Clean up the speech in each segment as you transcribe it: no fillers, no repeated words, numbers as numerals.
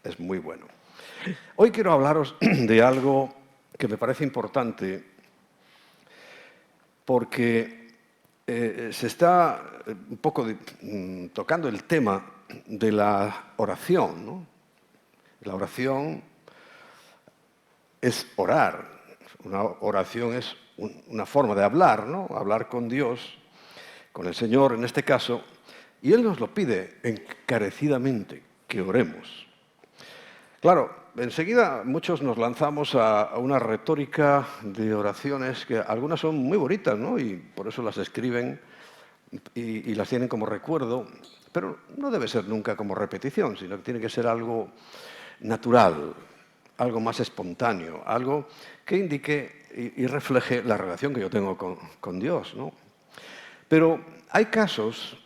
es muy bueno. Hoy quiero hablaros de algo que me parece importante porque se está un poco tocando el tema de la oración, ¿no? La oración es orar. Una oración es una forma de hablar, ¿no? Hablar con Dios, con el Señor en este caso, y Él nos lo pide encarecidamente, que oremos. Claro, enseguida muchos nos lanzamos a una retórica de oraciones que algunas son muy bonitas, ¿no? Y por eso las escriben y las tienen como recuerdo, pero no debe ser nunca como repetición, sino que tiene que ser algo natural, algo más espontáneo, algo que indique y refleje la relación que yo tengo con Dios, ¿no? Pero hay casos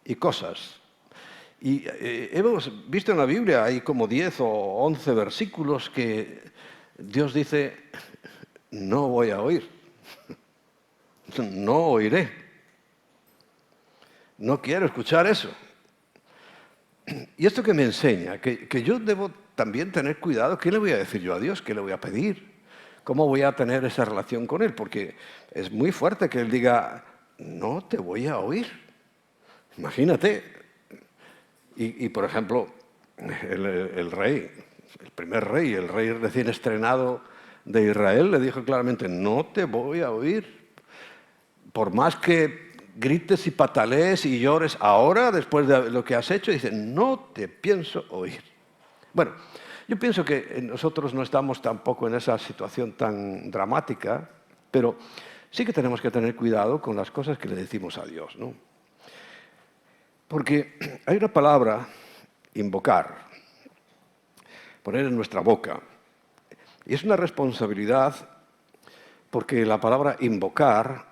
y cosas. Y hemos visto en la Biblia, hay como 10 o 11 versículos que Dios dice, no voy a oír, no oiré, no quiero escuchar eso. ¿Y esto qué me enseña? Que yo debo también tener cuidado. ¿Qué le voy a decir yo a Dios? ¿Qué le voy a pedir? ¿Cómo voy a tener esa relación con Él? Porque es muy fuerte que Él diga, no te voy a oír. Imagínate. Y por ejemplo, el rey, el primer rey, el rey recién estrenado de Israel, le dijo claramente, no te voy a oír. Por más que grites y patalees y llores ahora, después de lo que has hecho, dice, no te pienso oír. Bueno, yo pienso que nosotros no estamos tampoco en esa situación tan dramática, pero sí que tenemos que tener cuidado con las cosas que le decimos a Dios, ¿no? Porque hay una palabra, invocar, poner en nuestra boca, y es una responsabilidad porque la palabra invocar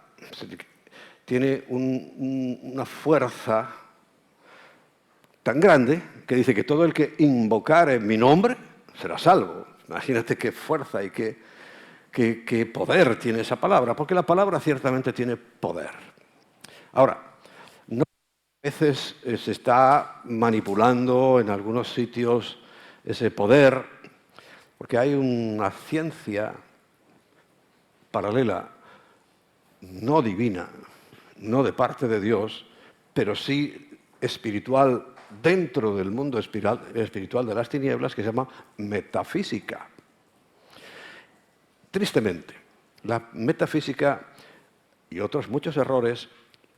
tiene una fuerza tan grande que dice que todo el que invocare mi nombre será salvo. Imagínate qué fuerza y qué poder tiene esa palabra, porque la palabra ciertamente tiene poder. Ahora, no a veces se está manipulando en algunos sitios ese poder, porque hay una ciencia paralela, no divina, no de parte de Dios, pero sí espiritual dentro del mundo espiritual de las tinieblas, que se llama metafísica. Tristemente, la metafísica y otros muchos errores,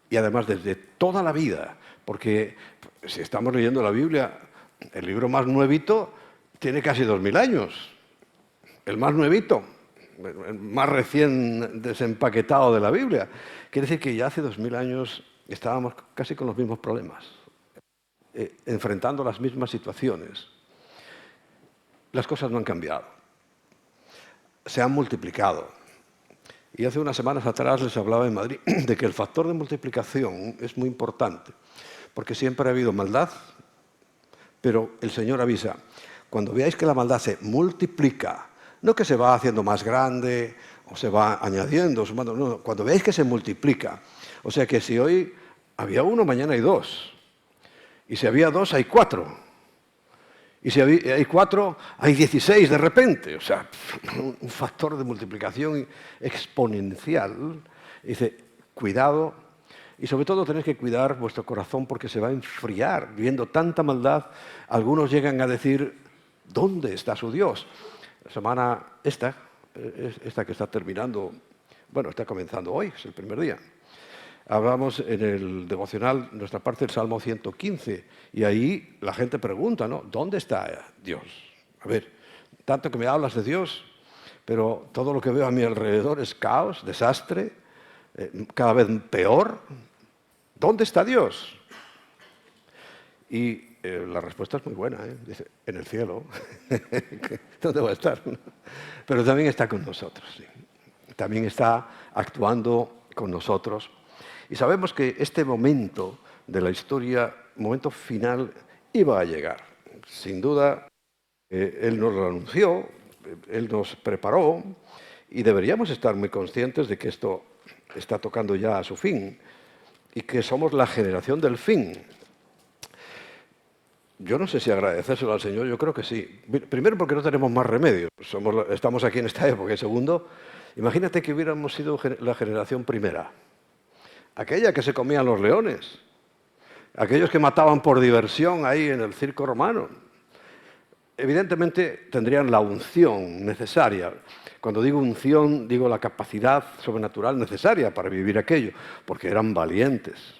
y además desde toda la vida, porque si estamos leyendo la Biblia, el libro más nuevito tiene casi 2000 años, el más nuevito, el más recién desempaquetado de la Biblia. Quiere decir que ya hace 2000 años estábamos casi con los mismos problemas, enfrentando las mismas situaciones. Las cosas no han cambiado, se han multiplicado. Y hace unas semanas atrás les hablaba en Madrid de que el factor de multiplicación es muy importante, porque siempre ha habido maldad, pero el Señor avisa, cuando veáis que la maldad se multiplica, no que se va haciendo más grande o se va añadiendo, sumando, no, cuando veáis que se multiplica, o sea que si hoy había uno, mañana hay dos, y si había dos, hay cuatro, y si hay cuatro, hay 16 de repente, o sea, un factor de multiplicación exponencial. Dice, cuidado, y sobre todo tenéis que cuidar vuestro corazón porque se va a enfriar. Viendo tanta maldad, algunos llegan a decir, ¿dónde está su Dios? La semana esta que está terminando, bueno, está comenzando hoy, es el primer día. Hablamos en el devocional, nuestra parte del Salmo 115, y ahí la gente pregunta, ¿no? ¿Dónde está Dios? A ver, tanto que me hablas de Dios, pero todo lo que veo a mi alrededor es caos, desastre, cada vez peor. ¿Dónde está Dios? Y la respuesta es muy buena, ¿eh? Dice, en el cielo. ¿Dónde va a estar? Pero también está con nosotros, sí. También está actuando con nosotros. Y sabemos que este momento de la historia, momento final, iba a llegar. Sin duda, Él nos lo anunció, Él nos preparó, y deberíamos estar muy conscientes de que esto está tocando ya a su fin y que somos la generación del fin. yo no sé si agradecérselo al Señor, yo creo que sí. Primero porque no tenemos más remedio, estamos aquí en esta época. Y segundo, imagínate que hubiéramos sido la generación primera, aquella que se comían los leones, aquellos que mataban por diversión ahí en el circo romano. Evidentemente tendrían la unción necesaria. Cuando digo unción, digo la capacidad sobrenatural necesaria para vivir aquello, porque eran valientes,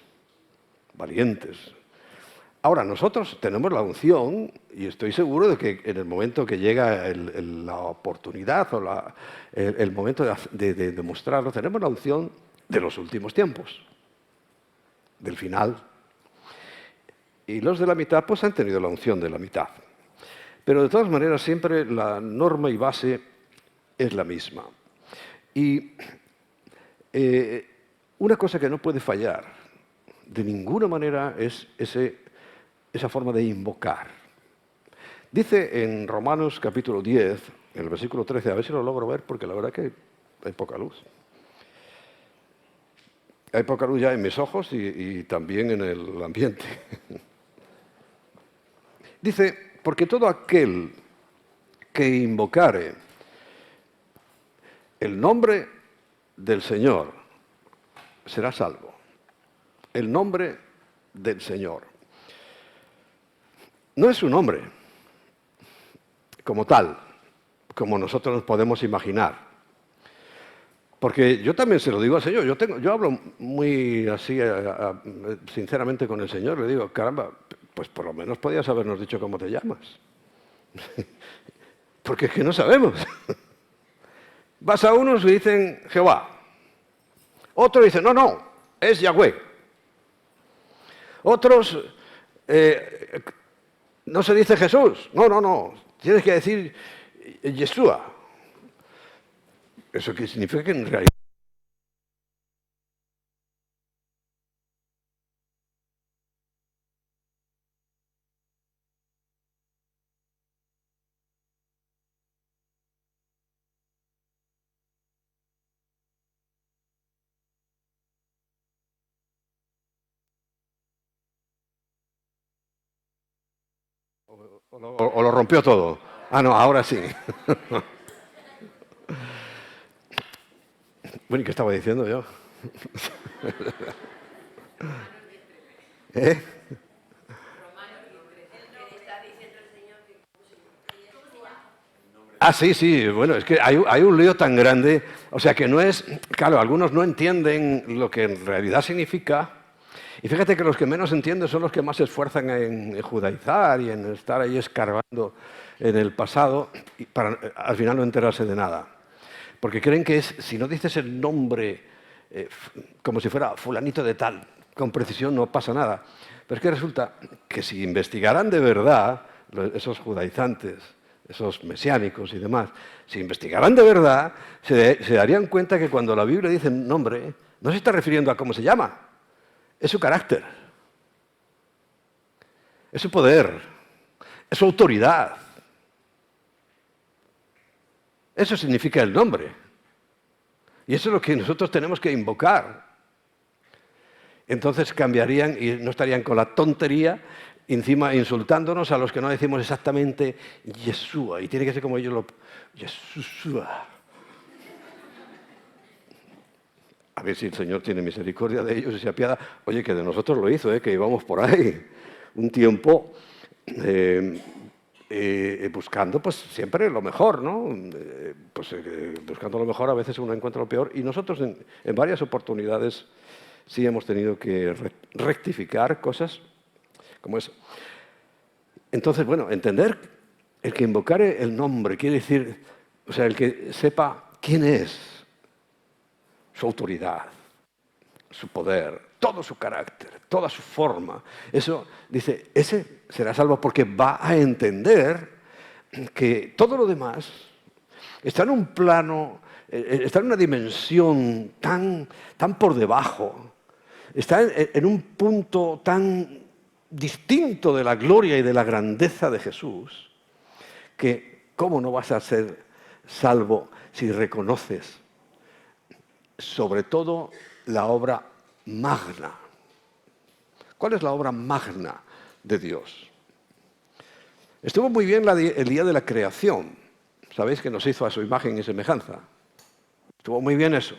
valientes. Ahora, nosotros tenemos la unción y estoy seguro de que en el momento que llega la oportunidad o el momento de demostrarlo, tenemos la unción de los últimos tiempos, del final. Y los de la mitad pues han tenido la unción de la mitad. Pero de todas maneras siempre la norma y base es la misma. Y una cosa que no puede fallar de ninguna manera es esa forma de invocar. Dice en Romanos capítulo 10, en el versículo 13, a ver si lo logro ver porque la verdad que hay poca luz. Hay poca luz ya en mis ojos y también en el ambiente. Dice, porque todo aquel que invocare el nombre del Señor será salvo. El nombre del Señor. No es un nombre como tal, como nosotros nos podemos imaginar. Porque yo también se lo digo al Señor. Yo hablo muy así, sinceramente con el Señor. Le digo, caramba, pues por lo menos podías habernos dicho cómo te llamas. Porque es que no sabemos. Vas a unos y dicen Jehová. Otros dicen, no, es Yahweh. Otros, no se dice Jesús. No. Tienes que decir Yeshua. ¿Eso qué significa? Que en realidad... O lo rompió todo. Ah, no, ahora sí. Bueno, ¿y qué estaba diciendo yo? ¿Eh? Ah, sí, bueno, es que hay un lío tan grande, o sea que no es, claro, algunos no entienden lo que en realidad significa, y fíjate que los que menos entienden son los que más se esfuerzan en judaizar y en estar ahí escarbando en el pasado, y para al final no enterarse de nada. Porque creen que si no dices el nombre como si fuera fulanito de tal, con precisión no pasa nada. Pero es que resulta que si investigaran de verdad esos judaizantes, esos mesiánicos y demás, si investigaran de verdad, se darían cuenta que cuando la Biblia dice nombre, no se está refiriendo a cómo se llama, es su carácter, es su poder, es su autoridad. Eso significa el nombre. Y eso es lo que nosotros tenemos que invocar. Entonces cambiarían y no estarían con la tontería encima insultándonos a los que no decimos exactamente Yeshua. Y tiene que ser como ellos lo... Yeshua. A ver si el Señor tiene misericordia de ellos y se apiada. Oye, que de nosotros lo hizo, que íbamos por ahí un tiempo buscando pues siempre lo mejor, ¿no? Buscando lo mejor a veces uno encuentra lo peor. Y nosotros en varias oportunidades sí hemos tenido que rectificar cosas como eso. Entonces, bueno, entender el que invocare el nombre quiere decir, o sea, el que sepa quién es, su autoridad, su poder, todo su carácter, toda su forma. Eso, dice, ese será salvo porque va a entender que todo lo demás está en un plano, está en una dimensión tan por debajo, está en un punto tan distinto de la gloria y de la grandeza de Jesús, que ¿cómo no vas a ser salvo si reconoces sobre todo la obra magna? ¿Cuál es la obra magna de Dios? Estuvo muy bien el día de la creación. Sabéis que nos hizo a su imagen y semejanza. Estuvo muy bien eso.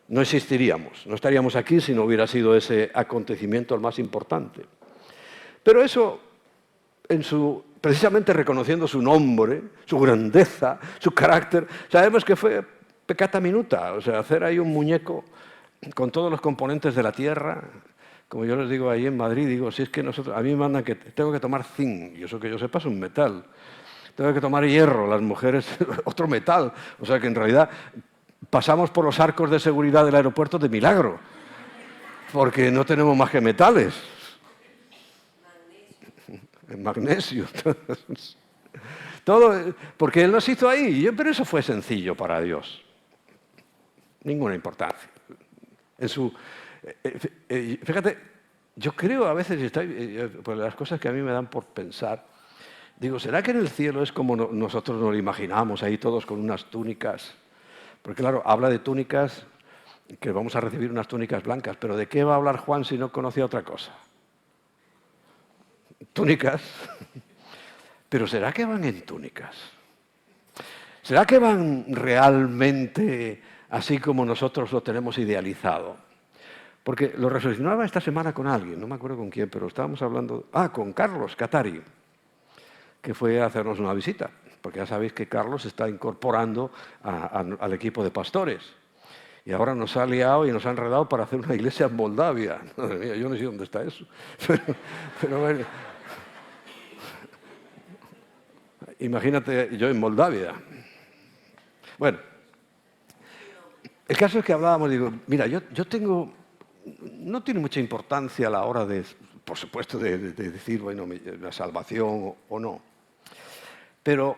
No existiríamos, no estaríamos aquí si no hubiera sido ese acontecimiento el más importante. Pero eso, precisamente reconociendo su nombre, su grandeza, su carácter, sabemos que fue peccata minuta, o sea, hacer ahí un muñeco con todos los componentes de la tierra. Como yo les digo ahí en Madrid, digo, si es que a mí me mandan que tengo que tomar zinc, y eso que yo sepa es un metal. Tengo que tomar hierro, las mujeres otro metal. O sea que en realidad pasamos por los arcos de seguridad del aeropuerto de milagro, porque no tenemos más que metales. Magnesio. Todo, porque Él nos hizo ahí, pero eso fue sencillo para Dios. Ninguna importancia. Fíjate, yo creo a veces, por las cosas que a mí me dan por pensar, digo, ¿será que en el cielo es como nosotros nos lo imaginamos, ahí todos con unas túnicas? Porque claro, habla de túnicas, que vamos a recibir unas túnicas blancas, pero ¿de qué va a hablar Juan si no conocía otra cosa? Túnicas. Pero ¿será que van en túnicas? ¿Será que van realmente así como nosotros lo tenemos idealizado? Porque lo reflexionaba esta semana con alguien, no me acuerdo con quién, pero estábamos hablando... con Carlos Catari, que fue a hacernos una visita, porque ya sabéis que Carlos se está incorporando al equipo de pastores. Y ahora nos ha liado y nos ha enredado para hacer una iglesia en Moldavia. Madre mía, yo no sé dónde está eso. Pero bueno, imagínate yo en Moldavia. Bueno, el caso es que hablábamos, digo, mira, yo tengo... No tiene mucha importancia a la hora de, por supuesto, de decir, bueno, la salvación o no. Pero,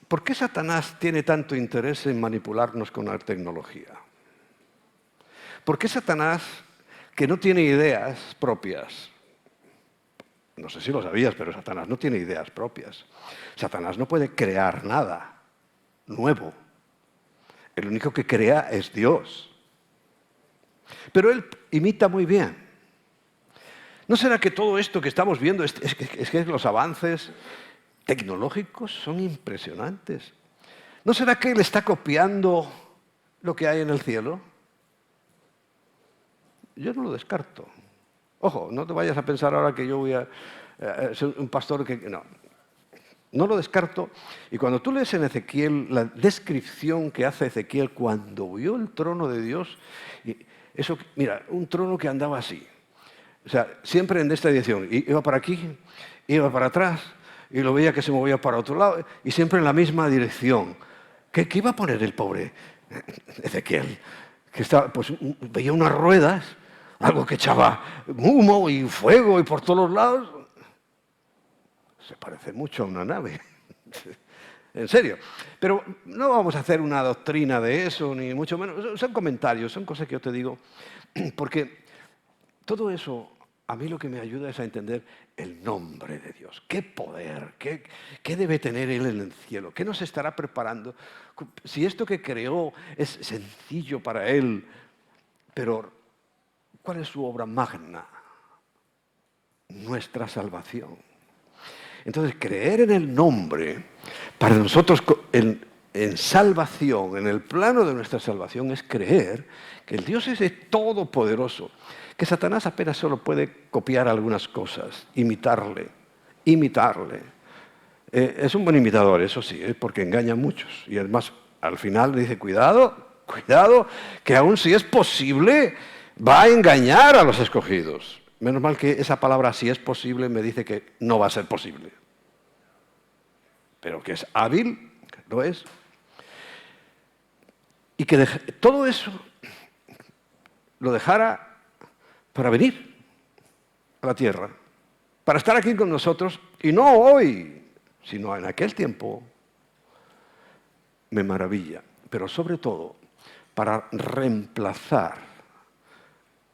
¿por qué Satanás tiene tanto interés en manipularnos con la tecnología? ¿Por qué Satanás, que no tiene ideas propias? No sé si lo sabías, pero Satanás no tiene ideas propias. Satanás no puede crear nada nuevo. El único que crea es Dios. Pero él imita muy bien. ¿No será que todo esto que estamos viendo es que los avances tecnológicos son impresionantes? ¿No será que él está copiando lo que hay en el cielo? Yo no lo descarto. Ojo, no te vayas a pensar ahora que yo voy a ser un pastor que... No lo descarto. Y cuando tú lees en Ezequiel la descripción que hace Ezequiel cuando vio el trono de Dios, eso, mira, un trono que andaba así. O sea, siempre en esta dirección. Iba para aquí, iba para atrás, y lo veía que se movía para otro lado, y siempre en la misma dirección. ¿Qué iba a poner el pobre Ezequiel? Que estaba, pues veía unas ruedas, algo que echaba humo y fuego y por todos los lados. Se parece mucho a una nave. En serio. Pero no vamos a hacer una doctrina de eso, ni mucho menos. Son comentarios, son cosas que yo te digo, porque todo eso a mí lo que me ayuda es a entender el nombre de Dios. ¿Qué poder? ¿Qué debe tener Él en el cielo? ¿Qué nos estará preparando? Si esto que creó es sencillo para Él, pero ¿cuál es su obra magna? Nuestra salvación. Entonces, creer en el nombre, para nosotros en salvación, en el plano de nuestra salvación, es creer que el Dios es todopoderoso, que Satanás apenas solo puede copiar algunas cosas, imitarle. Es un buen imitador, eso sí, porque engaña a muchos. Y además, al final le dice, cuidado, que aún si es posible, va a engañar a los escogidos. Menos mal que esa palabra, si es posible, me dice que no va a ser posible. Pero que es hábil, lo es. Y que todo eso lo dejara para venir a la tierra, para estar aquí con nosotros, y no hoy, sino en aquel tiempo, me maravilla. Pero sobre todo, para reemplazar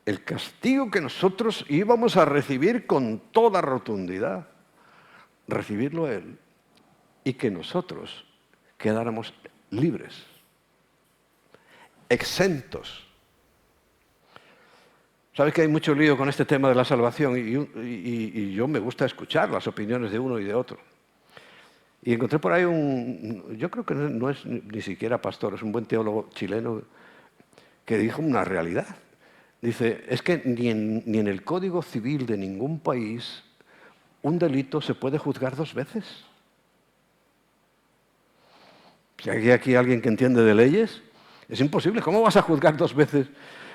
el castigo que nosotros íbamos a recibir con toda rotundidad, recibirlo Él, y que nosotros quedáramos libres, exentos. Sabes que hay mucho lío con este tema de la salvación y yo me gusta escuchar las opiniones de uno y de otro. Y encontré por ahí yo creo que no es ni siquiera pastor, es un buen teólogo chileno que dijo una realidad. Dice, es que ni en el Código Civil de ningún país un delito se puede juzgar dos veces. Si hay aquí alguien que entiende de leyes, es imposible. ¿Cómo vas a juzgar dos veces?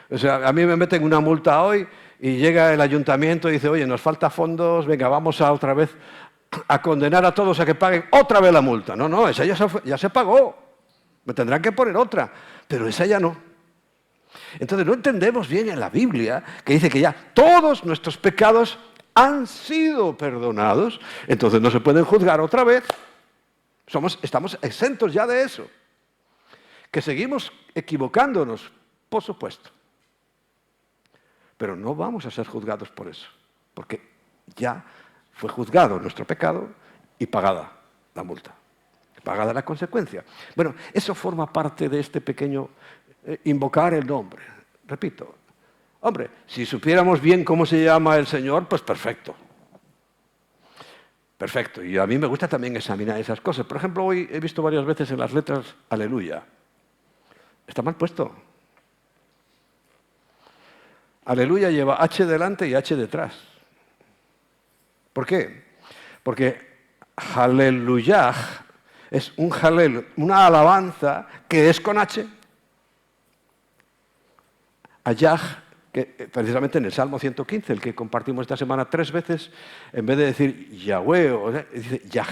O sea, a mí me meten una multa hoy y llega el ayuntamiento y dice, oye, nos falta fondos, venga, vamos a otra vez a condenar a todos a que paguen otra vez la multa. No, no, esa ya se pagó. Me tendrán que poner otra, pero esa ya no. Entonces no entendemos bien en la Biblia que dice que ya todos nuestros pecados han sido perdonados, entonces no se pueden juzgar otra vez. Estamos exentos ya de eso. Que seguimos equivocándonos, por supuesto. Pero no vamos a ser juzgados por eso, porque ya fue juzgado nuestro pecado y pagada la multa, pagada la consecuencia. Bueno, eso forma parte de este pequeño invocar el nombre. Repito, hombre, si supiéramos bien cómo se llama el Señor, pues perfecto. Perfecto, y a mí me gusta también examinar esas cosas. Por ejemplo, hoy he visto varias veces en las letras Aleluya. Está mal puesto. Aleluya lleva H delante y H detrás. ¿Por qué? Porque Haleluyah es un halel, una alabanza que es con H. Ayah, que precisamente en el Salmo 115, el que compartimos esta semana 3 veces, en vez de decir Yahweh, dice Yah.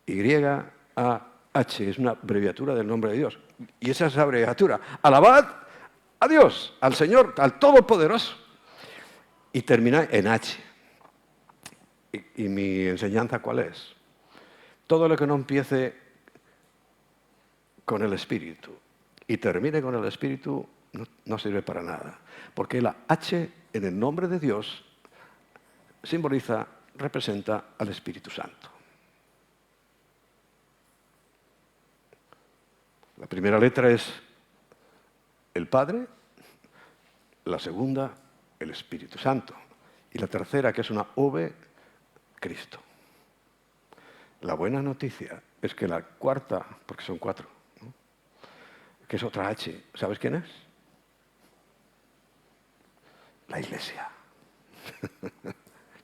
Y-A-H, es una abreviatura del nombre de Dios. Y esa es la abreviatura. Alabad a Dios, al Señor, al Todopoderoso. Y termina en H. ¿Y mi enseñanza cuál es? Todo lo que no empiece con el Espíritu y termine con el Espíritu no sirve para nada. Porque la H en el nombre de Dios representa al Espíritu Santo. La primera letra es el Padre, la segunda, el Espíritu Santo. Y la tercera, que es una V, Cristo. La buena noticia es que la cuarta, porque son 4, ¿no?, que es otra H, ¿sabes quién es? La Iglesia.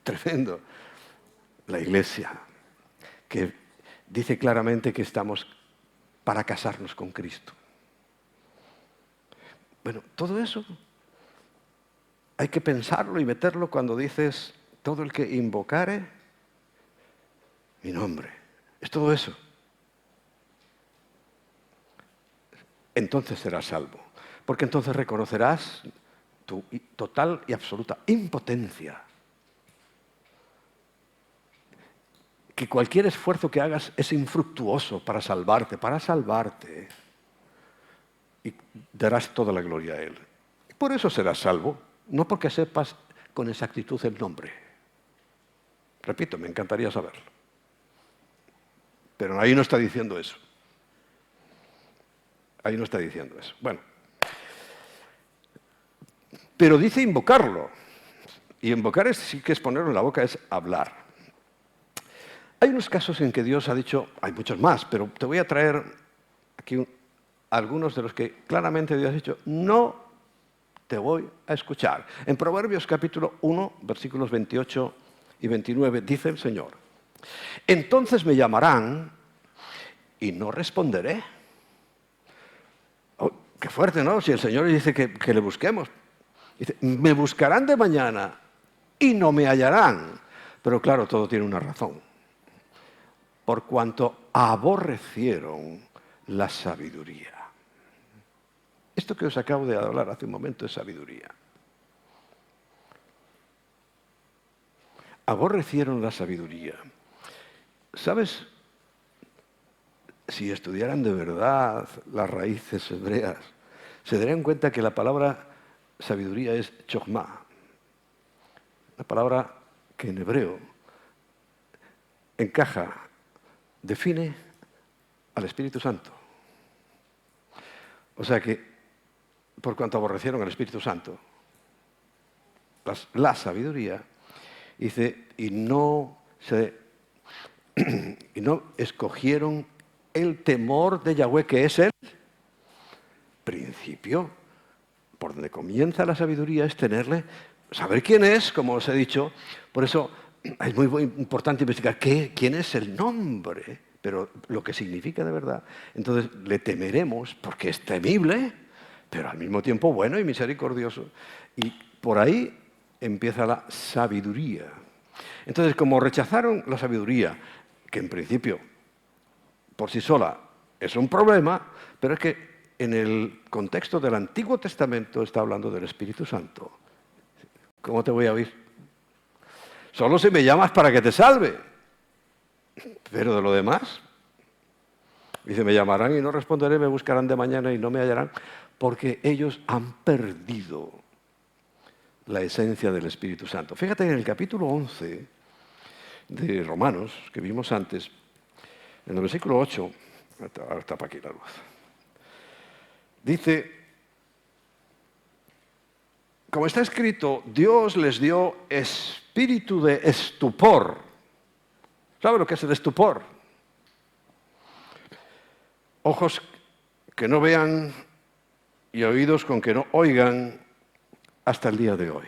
Tremendo. La Iglesia, que dice claramente que estamos para casarnos con Cristo. Bueno, todo eso hay que pensarlo y meterlo cuando dices, todo el que invocare mi nombre. Es todo eso. Entonces serás salvo. Porque entonces reconocerás tu total y absoluta impotencia. Que cualquier esfuerzo que hagas es infructuoso para salvarte. Y darás toda la gloria a Él. Por eso serás salvo, no porque sepas con exactitud el nombre. Repito, me encantaría saberlo. Pero ahí no está diciendo eso. Ahí no está diciendo eso. Bueno. Pero dice invocarlo. Y invocar sí que es ponerlo en la boca, es hablar. Hay unos casos en que Dios ha dicho, hay muchos más, pero te voy a traer aquí algunos de los que claramente Dios ha dicho, no te voy a escuchar. En Proverbios capítulo 1, versículos 28 y 29, dice el Señor, entonces me llamarán y no responderé. Oh, qué fuerte, ¿no? Si el Señor dice que le busquemos. Dice, me buscarán de mañana y no me hallarán. Pero claro, todo tiene una razón. Por cuanto aborrecieron la sabiduría. Esto que os acabo de hablar hace un momento es sabiduría. Aborrecieron la sabiduría. ¿Sabes? Si estudiaran de verdad las raíces hebreas, se darían cuenta que la palabra sabiduría es chokhmah, una palabra que en hebreo encaja, define al Espíritu Santo. O sea que, por cuanto aborrecieron al Espíritu Santo, la sabiduría, dice, y no escogieron el temor de Yahweh, que es el principio. Por donde comienza la sabiduría es saber quién es, como os he dicho. Por eso es muy importante investigar quién es el nombre, pero lo que significa de verdad. Entonces le temeremos porque es temible, pero al mismo tiempo bueno y misericordioso. Y por ahí empieza la sabiduría. Entonces, como rechazaron la sabiduría, que en principio por sí sola es un problema, pero es que en el contexto del Antiguo Testamento está hablando del Espíritu Santo. ¿Cómo te voy a oír? Solo si me llamas para que te salve. Pero de lo demás, dice, me llamarán y no responderé, me buscarán de mañana y no me hallarán, porque ellos han perdido la esencia del Espíritu Santo. Fíjate en el capítulo 11 de Romanos, que vimos antes, en el versículo 8, ahora está para aquí la luz, dice, como está escrito, Dios les dio espíritu de estupor. ¿Sabe lo que es el estupor? Ojos que no vean y oídos con que no oigan hasta el día de hoy.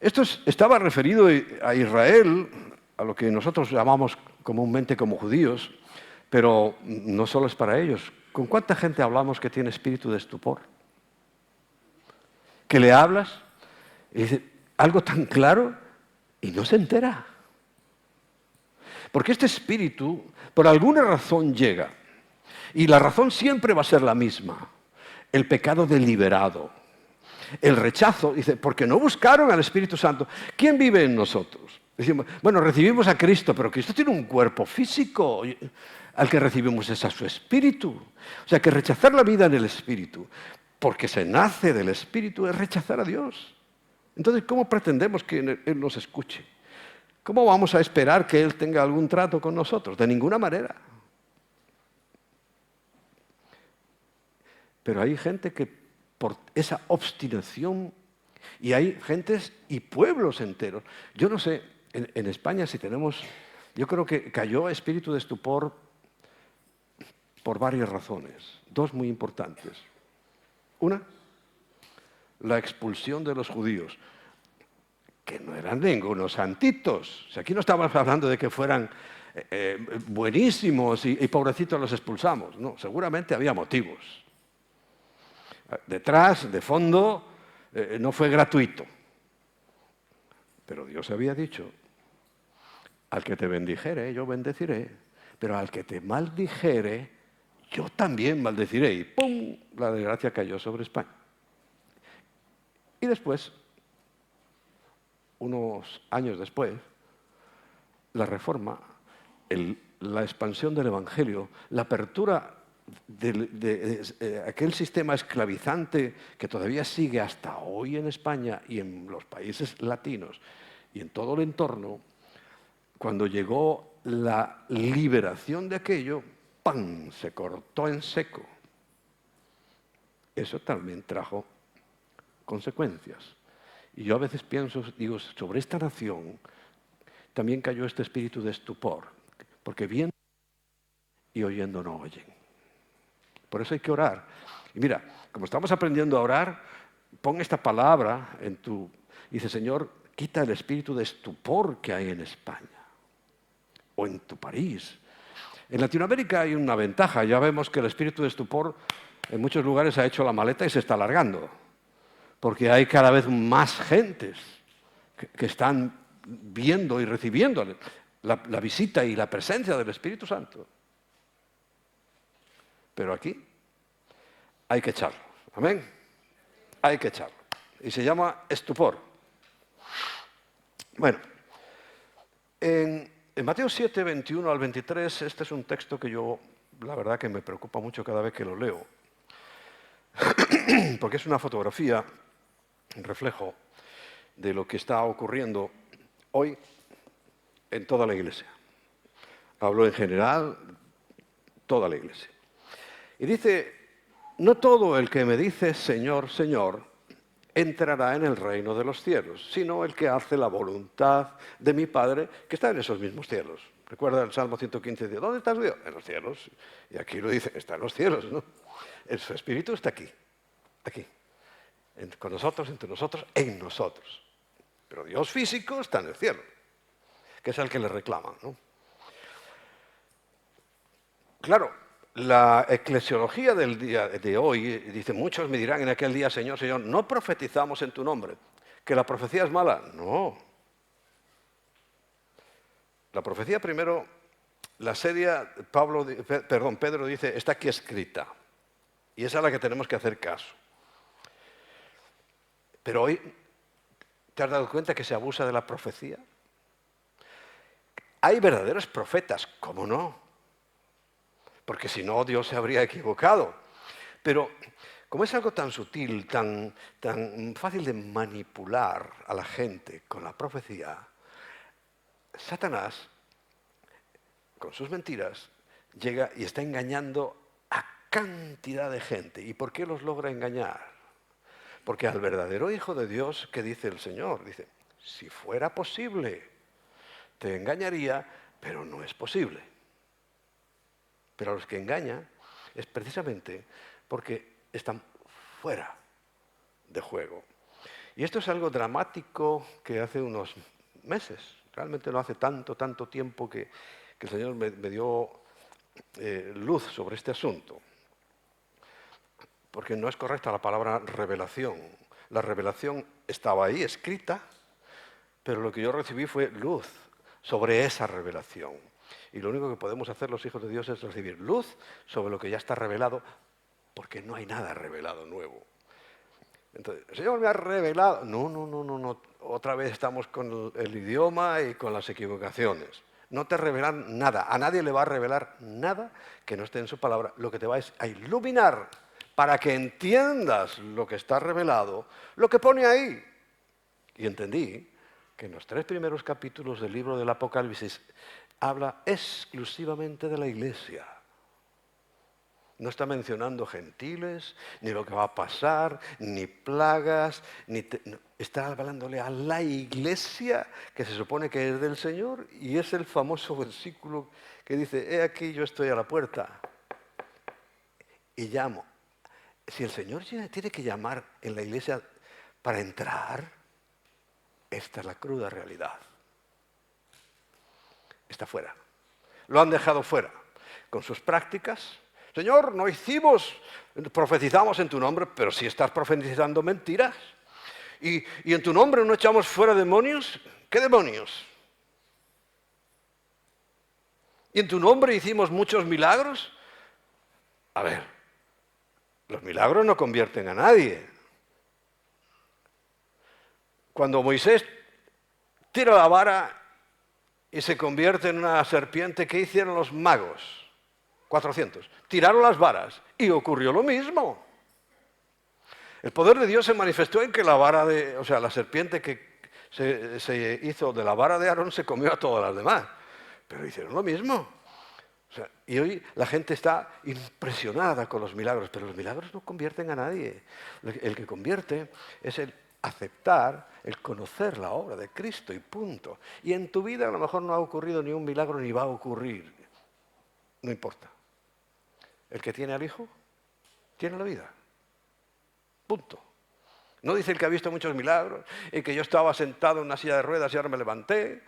Esto estaba referido a Israel, a lo que nosotros llamamos comúnmente como judíos, pero no solo es para ellos. ¿Con cuánta gente hablamos que tiene espíritu de estupor? Que le hablas y dice algo tan claro y no se entera. Porque este espíritu, por alguna razón, llega. Y la razón siempre va a ser la misma. El pecado deliberado. El rechazo, dice, porque no buscaron al Espíritu Santo. ¿Quién vive en nosotros? Decimos, bueno, recibimos a Cristo, pero Cristo tiene un cuerpo físico. Al que recibimos es a su Espíritu. O sea, que rechazar la vida en el Espíritu, porque se nace del Espíritu, es rechazar a Dios. Entonces, ¿cómo pretendemos que Él nos escuche? ¿Cómo vamos a esperar que Él tenga algún trato con nosotros? De ninguna manera. Pero hay gente que por esa obstinación, y hay gentes y pueblos enteros. Yo no sé, en España si tenemos, yo creo que cayó espíritu de estupor por varias razones, dos muy importantes. Una, la expulsión de los judíos, que no eran ningunos santitos. O sea, aquí no estamos hablando de que fueran buenísimos y pobrecitos los expulsamos. No, seguramente había motivos. Detrás, de fondo, no fue gratuito. Pero Dios había dicho, al que te bendijere, yo bendeciré, pero al que te maldijere, yo también maldeciré. Y ¡pum!, la desgracia cayó sobre España. Y después, unos años después, la reforma, la expansión del Evangelio, la apertura de aquel sistema esclavizante que todavía sigue hasta hoy en España y en los países latinos y en todo el entorno, cuando llegó la liberación de aquello, ¡pam!, se cortó en seco. Eso también trajo consecuencias. Y yo a veces pienso, digo, sobre esta nación también cayó este espíritu de estupor, porque viendo y oyendo no oyen. Por eso hay que orar. Y mira, como estamos aprendiendo a orar, pon esta palabra en tu... Dice, Señor, quita el espíritu de estupor que hay en España o en tu país. En Latinoamérica hay una ventaja. Ya vemos que el espíritu de estupor en muchos lugares ha hecho la maleta y se está alargando. Porque hay cada vez más gentes que están viendo y recibiendo la visita y la presencia del Espíritu Santo. Pero aquí hay que echarlo. Amén. Hay que echarlo. Y se llama estupor. Bueno, en Mateo 7, 21 al 23, este es un texto que yo, la verdad que me preocupa mucho cada vez que lo leo. Porque es una fotografía, un reflejo de lo que está ocurriendo hoy en toda la iglesia. Hablo en general, toda la iglesia. Y dice, no todo el que me dice Señor, Señor, entrará en el reino de los cielos, sino el que hace la voluntad de mi Padre que está en esos mismos cielos. Recuerda el Salmo 115, dice, ¿dónde estás Dios? En los cielos. Y aquí lo dice, está en los cielos, ¿no? Su espíritu está aquí, aquí, con nosotros, entre nosotros, en nosotros. Pero Dios físico está en el cielo, que es el que le reclaman, ¿no? Claro, la eclesiología del día de hoy dice, muchos me dirán en aquel día, Señor, Señor, no profetizamos en tu nombre. ¿Que la profecía es mala? No. La profecía primero, la seria, Pedro dice, está aquí escrita. Y esa es a la que tenemos que hacer caso. Pero hoy, ¿te has dado cuenta que se abusa de la profecía? Hay verdaderos profetas, ¿cómo no? Porque si no, Dios se habría equivocado. Pero como es algo tan sutil, tan fácil de manipular a la gente con la profecía, Satanás, con sus mentiras, llega y está engañando a cantidad de gente. ¿Y por qué los logra engañar? Porque al verdadero Hijo de Dios, ¿qué dice el Señor? Dice, si fuera posible, te engañaría, pero no es posible. Pero a los que engaña es precisamente porque están fuera de juego. Y esto es algo dramático que hace unos meses, realmente no hace tanto tiempo que el Señor me dio luz sobre este asunto. Porque no es correcta la palabra revelación. La revelación estaba ahí escrita, pero lo que yo recibí fue luz sobre esa revelación. Y lo único que podemos hacer los hijos de Dios es recibir luz sobre lo que ya está revelado, porque no hay nada revelado nuevo. Entonces, el Señor me ha revelado. No. Otra vez estamos con el idioma y con las equivocaciones. No te revelan nada. A nadie le va a revelar nada que no esté en su palabra. Lo que te va es a iluminar para que entiendas lo que está revelado, lo que pone ahí. Y entendí que en los 3 primeros capítulos del libro del Apocalipsis habla exclusivamente de la iglesia. No está mencionando gentiles, ni lo que va a pasar, ni plagas, no. Está hablándole a la iglesia que se supone que es del Señor, y es el famoso versículo que dice, he aquí yo estoy a la puerta y llamo. Si el Señor tiene que llamar en la iglesia para entrar, esta es la cruda realidad. Está fuera. Lo han dejado fuera con sus prácticas. Señor, no profetizamos en tu nombre, pero si estás profetizando mentiras. Y en tu nombre no echamos fuera demonios. ¿Qué demonios? Y en tu nombre hicimos muchos milagros. A ver, los milagros no convierten a nadie. Cuando Moisés tira la vara y se convierte en una serpiente, ¿qué hicieron los magos? 400. Tiraron las varas y ocurrió lo mismo. El poder de Dios se manifestó en que la serpiente que se hizo de la vara de Aarón se comió a todas las demás. Pero hicieron lo mismo. Y hoy la gente está impresionada con los milagros, pero los milagros no convierten a nadie. El que convierte es el aceptar, el conocer la obra de Cristo y punto. Y en tu vida a lo mejor no ha ocurrido ni un milagro ni va a ocurrir. No importa. El que tiene al Hijo, tiene la vida. Punto. No dice el que ha visto muchos milagros y que yo estaba sentado en una silla de ruedas y ahora me levanté,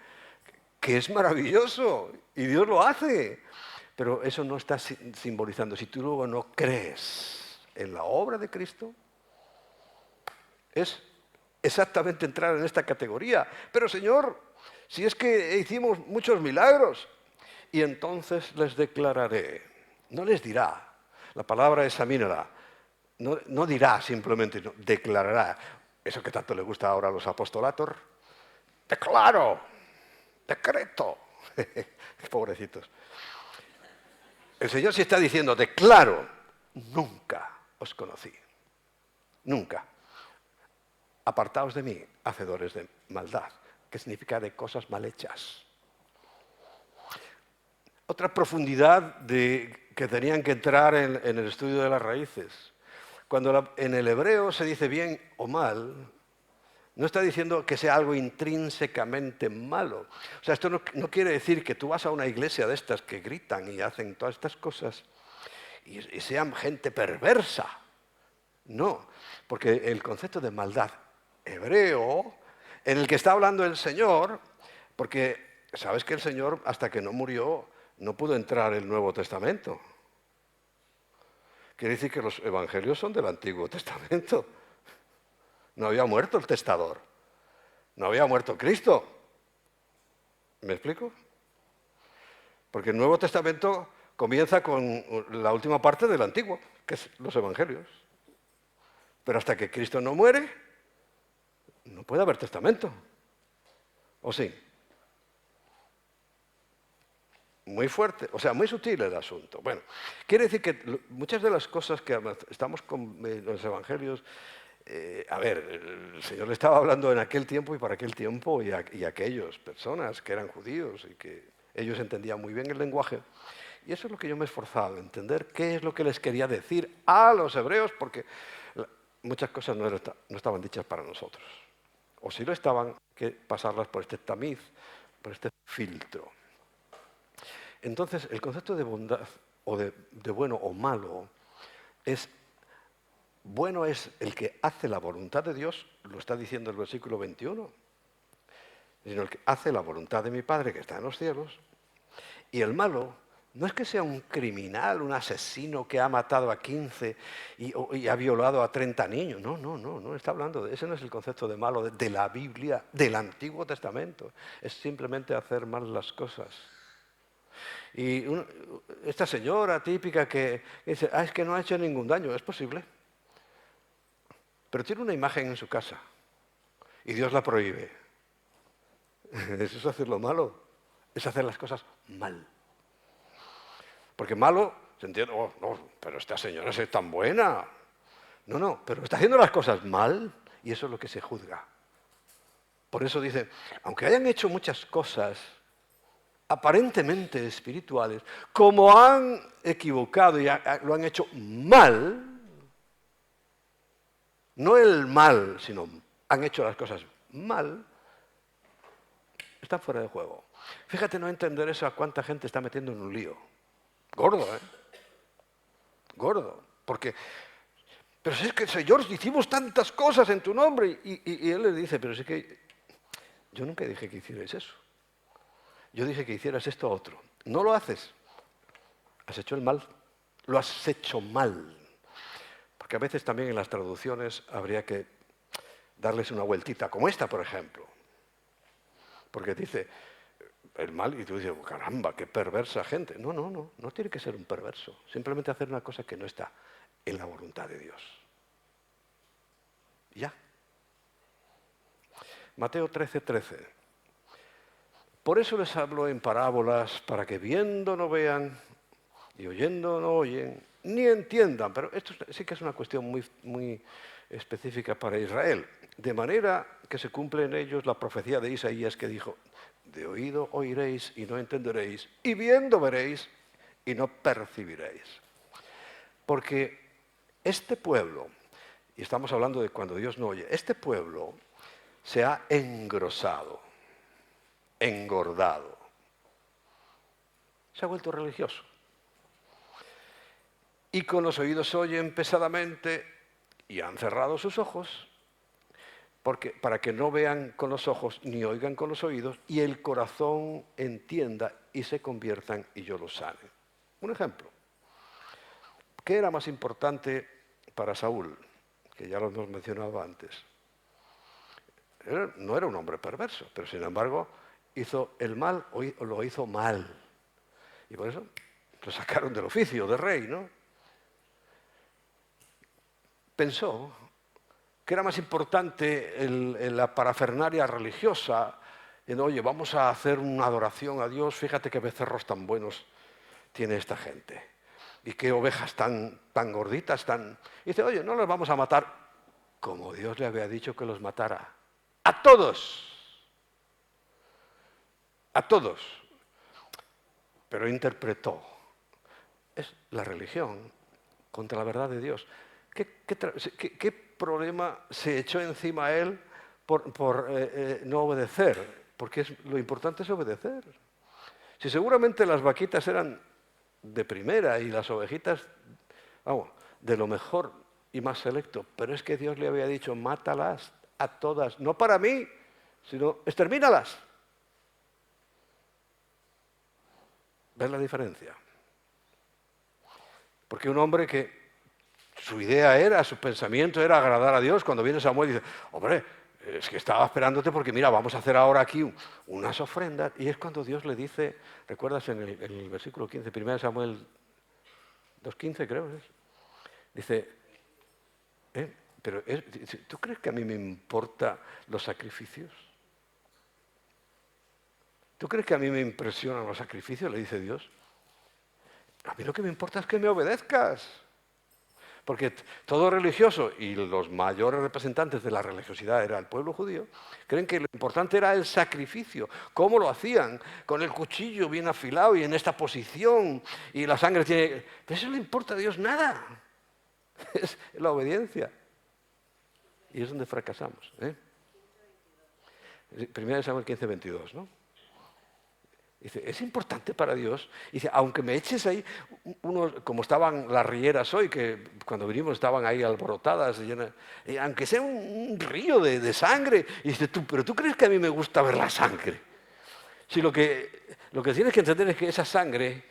que es maravilloso y Dios lo hace. Pero eso no está simbolizando. Si tú luego no crees en la obra de Cristo, es exactamente entrar en esta categoría. Pero Señor, si es que hicimos muchos milagros, y entonces les declararé. No les dirá. La palabra examínala. No dirá simplemente, no, declarará. Eso que tanto le gusta ahora a los apostolatos. Declaro, decreto. Pobrecitos. El Señor sí está diciendo, declaro, nunca os conocí. Nunca. Apartaos de mí, hacedores de maldad, que significa de cosas mal hechas. Otra profundidad que tenían que entrar en el estudio de las raíces. Cuando en el hebreo se dice bien o mal, no está diciendo que sea algo intrínsecamente malo. O sea, esto no quiere decir que tú vas a una iglesia de estas que gritan y hacen todas estas cosas y sean gente perversa. No, porque el concepto de maldad hebreo, en el que está hablando el Señor, porque sabes que el Señor, hasta que no murió, no pudo entrar el Nuevo Testamento. Quiere decir que los evangelios son del Antiguo Testamento. No había muerto el testador. No había muerto Cristo. ¿Me explico? Porque el Nuevo Testamento comienza con la última parte del Antiguo, que es los evangelios. Pero hasta que Cristo no muere, no puede haber testamento. ¿O sí? Muy fuerte, o sea, muy sutil el asunto. Bueno, quiere decir que muchas de las cosas que estamos con los evangelios, a ver, el Señor le estaba hablando en aquel tiempo y para aquel tiempo y aquellos personas que eran judíos y que ellos entendían muy bien el lenguaje. Y eso es lo que yo me he esforzado, entender qué es lo que les quería decir a los hebreos, porque muchas cosas no estaban dichas para nosotros. O si lo estaban, que pasarlas por este tamiz, por este filtro. Entonces, el concepto de bondad o de bueno o malo es, bueno es el que hace la voluntad de Dios, lo está diciendo el versículo 21, sino el que hace la voluntad de mi Padre que está en los cielos. Y el malo no es que sea un criminal, un asesino que ha matado a 15 y ha violado a 30 niños. No está hablando de ese, no es el concepto de malo de la Biblia, del Antiguo Testamento. Es simplemente hacer mal las cosas. Y esta señora típica que dice, es que no ha hecho ningún daño, es posible. Pero tiene una imagen en su casa y Dios la prohíbe. Eso es hacer lo malo, es hacer las cosas mal. Porque malo, se entiende, no, pero esta señora es tan buena. No, pero está haciendo las cosas mal y eso es lo que se juzga. Por eso dice, aunque hayan hecho muchas cosas aparentemente espirituales, como han equivocado y lo han hecho mal, no el mal, sino han hecho las cosas mal, están fuera de juego. Fíjate, no entender eso, a cuánta gente está metiendo en un lío. Gordo, ¿eh? Gordo. Porque, pero si es que, Señor, hicimos tantas cosas en tu nombre. Y él le dice, pero si es que yo nunca dije que hicierais eso. Yo dije que hicieras esto a otro. No lo haces. Has hecho el mal. Lo has hecho mal. Porque a veces también en las traducciones habría que darles una vueltita, como esta, por ejemplo. Porque dice el mal y tú dices, caramba, qué perversa gente. No tiene que ser un perverso. Simplemente hacer una cosa que no está en la voluntad de Dios. Ya. Mateo 13:13. Por eso les hablo en parábolas, para que viendo no vean y oyendo no oyen, ni entiendan. Pero esto sí que es una cuestión muy específica para Israel. De manera que se cumple en ellos la profecía de Isaías que dijo, de oído oiréis y no entenderéis, y viendo veréis y no percibiréis. Porque este pueblo, y estamos hablando de cuando Dios no oye, este pueblo se ha engrosado, engordado, se ha vuelto religioso. Y con los oídos oyen pesadamente y han cerrado sus ojos para que no vean con los ojos ni oigan con los oídos y el corazón entienda y se conviertan y yo los sane. Un ejemplo. ¿Qué era más importante para Saúl? Que ya lo hemos mencionado antes. No era un hombre perverso, pero sin embargo hizo el mal o lo hizo mal. Y por eso lo sacaron del oficio de rey, ¿no? Pensó que era más importante la parafernalia religiosa, en, oye, vamos a hacer una adoración a Dios, fíjate qué becerros tan buenos tiene esta gente, y qué ovejas tan gorditas, Y dice, oye, no los vamos a matar como Dios le había dicho que los matara. ¡A todos! ¡A todos! Pero interpretó. Es la religión contra la verdad de Dios. ¿Qué problema se echó encima a él por no obedecer? Porque lo importante es obedecer. Si seguramente las vaquitas eran de primera y las ovejitas, vamos, de lo mejor y más selecto, pero es que Dios le había dicho, mátalas a todas, no para mí, sino extermínalas. ¿Ves la diferencia? Porque un hombre que su idea era, su pensamiento era agradar a Dios, cuando viene Samuel y dice, hombre, es que estaba esperándote porque mira, vamos a hacer ahora aquí unas ofrendas. Y es cuando Dios le dice, ¿recuerdas en el versículo 15, 1 Samuel 2:15 creo? Dice, pero ¿tú crees que a mí me importan los sacrificios? ¿Tú crees que a mí me impresionan los sacrificios? Le dice Dios. A mí lo que me importa es que me obedezcas. Porque todo religioso y los mayores representantes de la religiosidad era el pueblo judío, creen que lo importante era el sacrificio. ¿Cómo lo hacían? Con el cuchillo bien afilado y en esta posición y la sangre tiene... Pero eso no le importa a Dios nada. Es la obediencia. Y es donde fracasamos. Primera de Samuel 15:22, ¿no? Dice, es importante para Dios. Dice, aunque me eches ahí, como estaban las rieras hoy, que cuando vinimos estaban ahí alborotadas, aunque sea un río de sangre. Y dice, pero tú crees que a mí me gusta ver la sangre. Si lo que tienes que entender es que esa sangre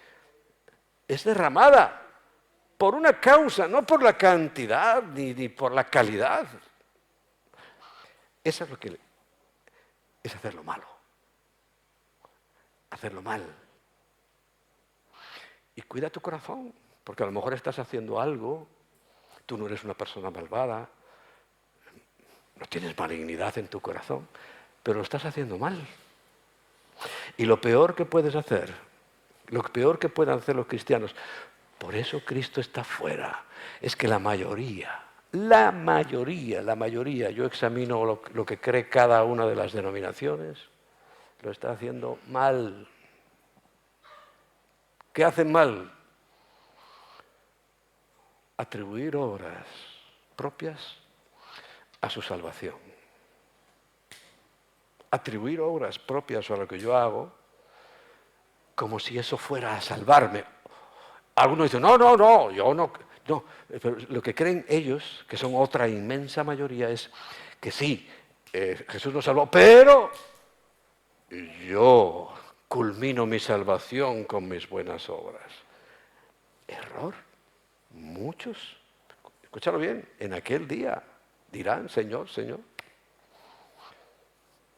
es derramada por una causa, no por la cantidad ni por la calidad. Eso es lo que es hacerlo malo. Hacerlo mal. Y cuida tu corazón, porque a lo mejor estás haciendo algo, tú no eres una persona malvada, no tienes malignidad en tu corazón, pero lo estás haciendo mal. Y lo peor que puedes hacer, lo peor que puedan hacer los cristianos, por eso Cristo está fuera, es que la mayoría, yo examino lo que cree cada una de las denominaciones, lo está haciendo mal. ¿Qué hacen mal? Atribuir obras propias a su salvación. Atribuir obras propias a lo que yo hago como si eso fuera a salvarme. Algunos dicen, no, yo no. No, pero lo que creen ellos, que son otra inmensa mayoría, es que sí, Jesús nos salvó, pero yo culmino mi salvación con mis buenas obras. Error. Muchos, escúchalo bien, en aquel día dirán, Señor, Señor.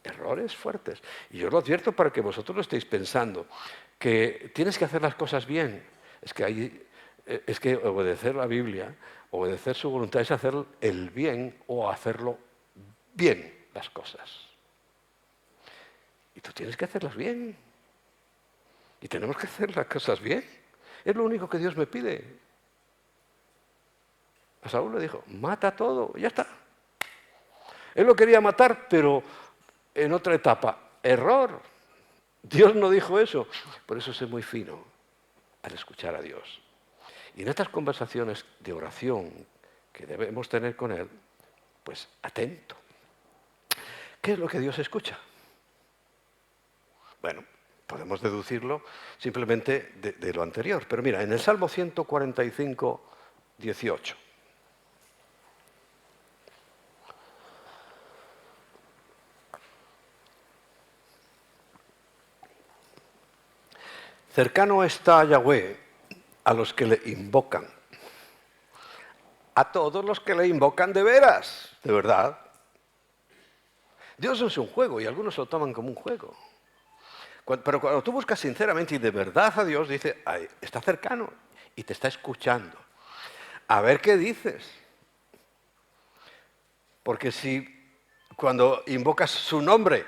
Errores fuertes. Y yo lo advierto para que vosotros lo estéis pensando, que tienes que hacer las cosas bien. Es que obedecer la Biblia, obedecer su voluntad es hacer el bien o hacerlo bien las cosas. Y tú tienes que hacerlas bien. Y tenemos que hacer las cosas bien. Es lo único que Dios me pide. A Saúl le dijo, mata todo, ya está. Él lo quería matar, pero en otra etapa. Error. Dios no dijo eso. Por eso sé muy fino al escuchar a Dios. Y en estas conversaciones de oración que debemos tener con Él, pues atento. ¿Qué es lo que Dios escucha? Bueno, podemos deducirlo simplemente de lo anterior. Pero mira, en el Salmo 145, 18. Cercano está Yahweh a los que le invocan. A todos los que le invocan de veras, de verdad. Dios no es un juego y algunos lo toman como un juego. Pero cuando tú buscas sinceramente y de verdad a Dios, dice, ay, está cercano y te está escuchando. A ver qué dices. Porque si cuando invocas su nombre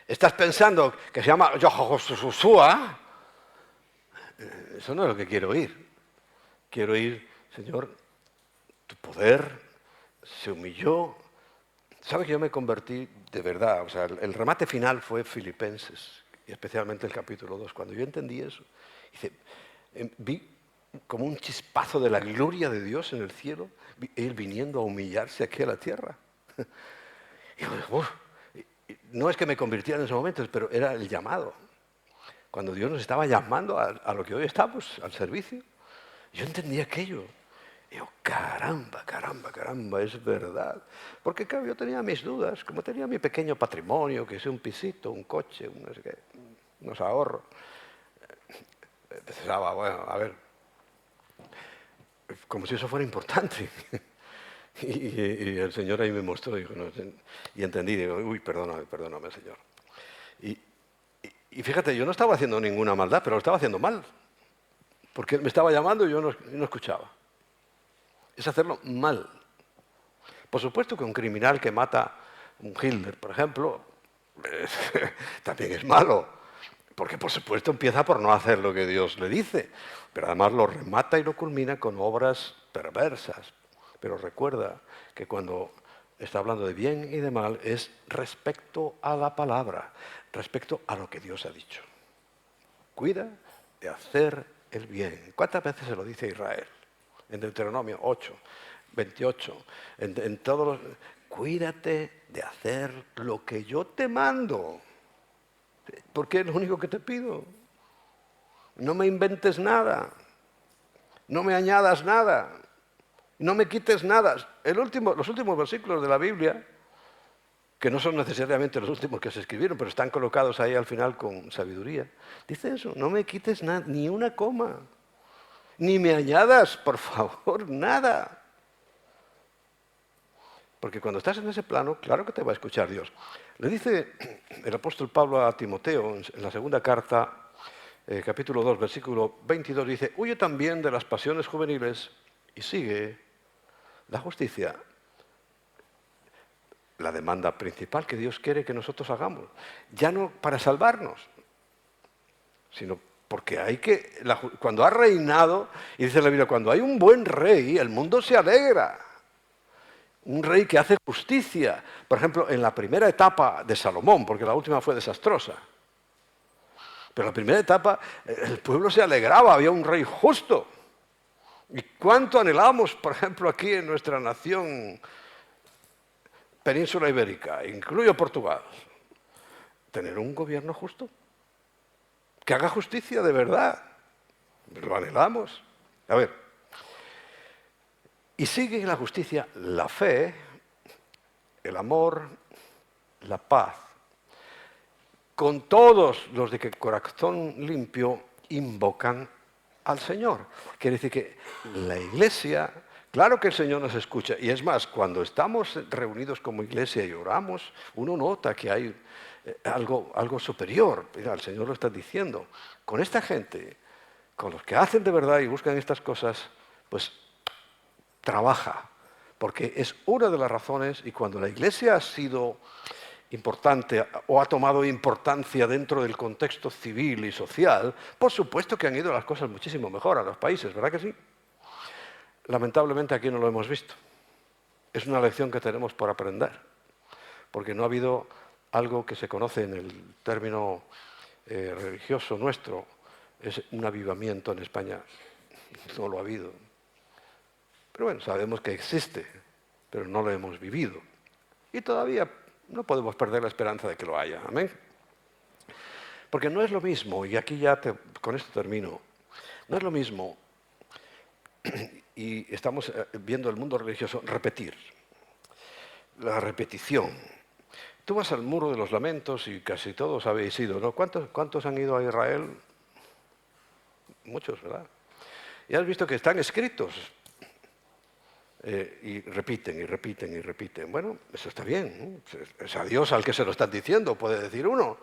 estás pensando que se llama Yohoshua, eso no es lo que quiero oír. Quiero oír, Señor, tu poder se humilló. ¿Sabes que yo me convertí de verdad? O sea, el remate final fue Filipenses, y especialmente el capítulo 2. Cuando yo entendí eso, vi como un chispazo de la gloria de Dios en el cielo, Él viniendo a humillarse aquí a la tierra. Y yo, uf, no es que me convirtiera en esos momentos, pero era el llamado. Cuando Dios nos estaba llamando a lo que hoy estamos, al servicio, yo entendí aquello. Y yo, caramba, caramba, caramba, es verdad. Porque claro, yo tenía mis dudas, como tenía mi pequeño patrimonio, que es un pisito, un coche, no sé qué, unos ahorros. Pensaba, bueno, a ver, como si eso fuera importante. Y el Señor ahí me mostró, dijo, no, y entendí, digo, uy, perdóname, perdóname, Señor. Y, y fíjate, yo no estaba haciendo ninguna maldad, pero lo estaba haciendo mal. Porque Él me estaba llamando y yo no escuchaba. Es hacerlo mal. Por supuesto que un criminal que mata un Hitler, por ejemplo, también es malo. Porque por supuesto empieza por no hacer lo que Dios le dice. Pero además lo remata y lo culmina con obras perversas. Pero recuerda que cuando está hablando de bien y de mal es respecto a la palabra, respecto a lo que Dios ha dicho. Cuida de hacer el bien. ¿Cuántas veces se lo dice a Israel? En Deuteronomio 8, 28, en todos los... Cuídate de hacer lo que yo te mando, porque es lo único que te pido. No me inventes nada, no me añadas nada, no me quites nada. Los últimos versículos de la Biblia, que no son necesariamente los últimos que se escribieron, pero están colocados ahí al final con sabiduría, dice eso, no me quites nada, ni una coma, ni me añadas, por favor, nada. Porque cuando estás en ese plano, claro que te va a escuchar Dios. Le dice el apóstol Pablo a Timoteo en la segunda carta, capítulo 2, versículo 22, dice, huye también de las pasiones juveniles y sigue la justicia, la demanda principal que Dios quiere que nosotros hagamos. Ya no para salvarnos, sino porque hay que, cuando ha reinado, y dice la Biblia, cuando hay un buen rey, el mundo se alegra. Un rey que hace justicia. Por ejemplo, en la primera etapa de Salomón, porque la última fue desastrosa. Pero en la primera etapa el pueblo se alegraba, había un rey justo. ¿Y cuánto anhelamos, por ejemplo, aquí en nuestra nación península ibérica, incluyo Portugal, tener un gobierno justo? Que haga justicia de verdad. Lo anhelamos. A ver, y sigue en la justicia la fe, el amor, la paz, con todos los de que corazón limpio invocan al Señor. Quiere decir que la iglesia, claro que el Señor nos escucha, y es más, cuando estamos reunidos como iglesia y oramos, uno nota que hay algo superior. Mira, el Señor lo está diciendo. Con esta gente, con los que hacen de verdad y buscan estas cosas, pues trabaja, porque es una de las razones, y cuando la iglesia ha sido importante o ha tomado importancia dentro del contexto civil y social, por supuesto que han ido las cosas muchísimo mejor a los países, ¿verdad que sí? Lamentablemente aquí no lo hemos visto. Es una lección que tenemos por aprender, porque no ha habido algo que se conoce en el término religioso nuestro, es un avivamiento en España. No lo ha habido. Pero bueno, sabemos que existe, pero no lo hemos vivido. Y todavía no podemos perder la esperanza de que lo haya. Amén. Porque no es lo mismo, y aquí ya con esto termino, no es lo mismo, y estamos viendo el mundo religioso, repetir, la repetición. Tú vas al Muro de los Lamentos y casi todos habéis ido, ¿no? ¿Cuántos han ido a Israel? Muchos, ¿verdad? Y has visto que están escritos. Y repiten y repiten y repiten. Bueno, eso está bien. Es a Dios al que se lo están diciendo, puede decir uno.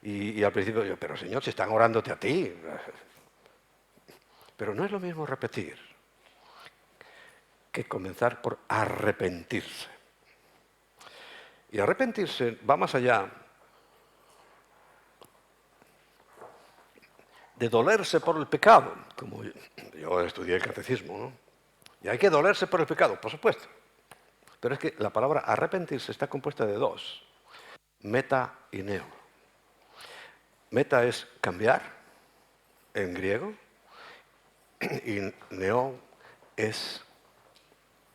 Y al principio yo, pero Señor, si están orándote a ti. Pero no es lo mismo repetir que comenzar por arrepentirse. Y arrepentirse va más allá de dolerse por el pecado, como yo estudié el catecismo, ¿no? Y hay que dolerse por el pecado, por supuesto. Pero es que la palabra arrepentirse está compuesta de dos, meta y neo. Meta es cambiar, en griego, Y neón es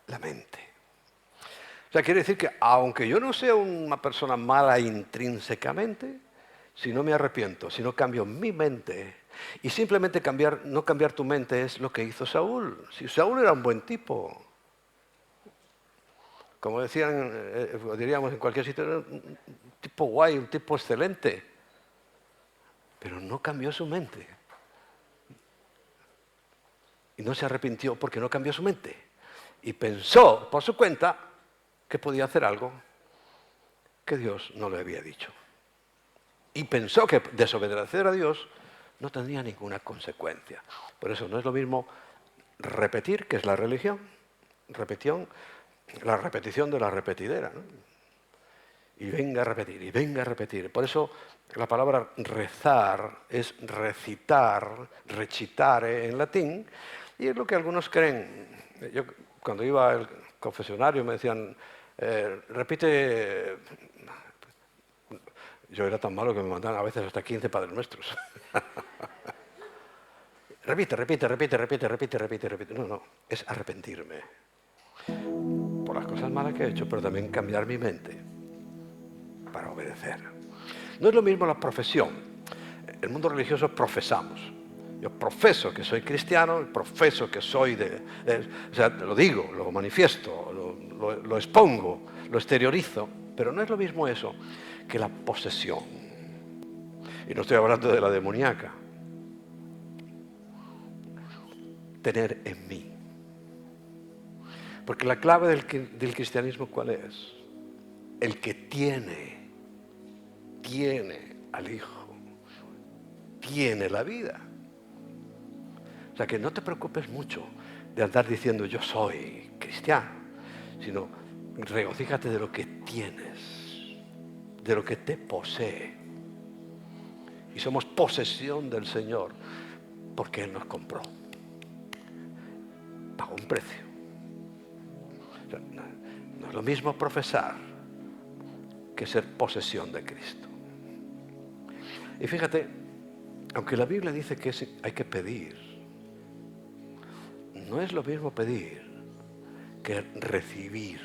la mente. O sea, quiere decir que aunque yo no sea una persona mala intrínsecamente, si no me arrepiento, si no cambio mi mente, y simplemente no cambiar tu mente es lo que hizo Saúl. Si Saúl era un buen tipo, como decían, diríamos en cualquier sitio, era un tipo guay, un tipo excelente, pero no cambió su mente. Y no se arrepintió porque no cambió su mente. Y pensó por su cuenta que podía hacer algo que Dios no le había dicho. Y pensó que desobedecer a Dios no tendría ninguna consecuencia. Por eso no es lo mismo repetir, que es la religión, la repetición de la repetidera, ¿no? Y venga a repetir, y venga a repetir. Por eso la palabra rezar es recitar, recitare en latín, y es lo que algunos creen. Yo cuando iba al confesionario me decían, repite. Yo era tan malo que me mandaban a veces hasta 15 Padres Nuestros. Repite, repite, repite, repite, repite, repite, repite. No, es arrepentirme por las cosas malas que he hecho, pero también cambiar mi mente para obedecer. No es lo mismo la profesión. El mundo religioso profesamos. Yo profeso que soy cristiano, profeso que soy o sea, lo digo, lo manifiesto, lo expongo, lo exteriorizo, pero no es lo mismo eso que la posesión. Y no estoy hablando de la demoníaca. Tener en mí. Porque la clave del cristianismo, ¿cuál es? El que tiene al Hijo, tiene la vida. O sea, que no te preocupes mucho de andar diciendo yo soy cristiano, sino regocíjate de lo que tienes, de lo que te posee. Y somos posesión del Señor porque Él nos compró. Pagó un precio. O sea, no es lo mismo profesar que ser posesión de Cristo. Y fíjate, aunque la Biblia dice que hay que pedir, no es lo mismo pedir que recibir.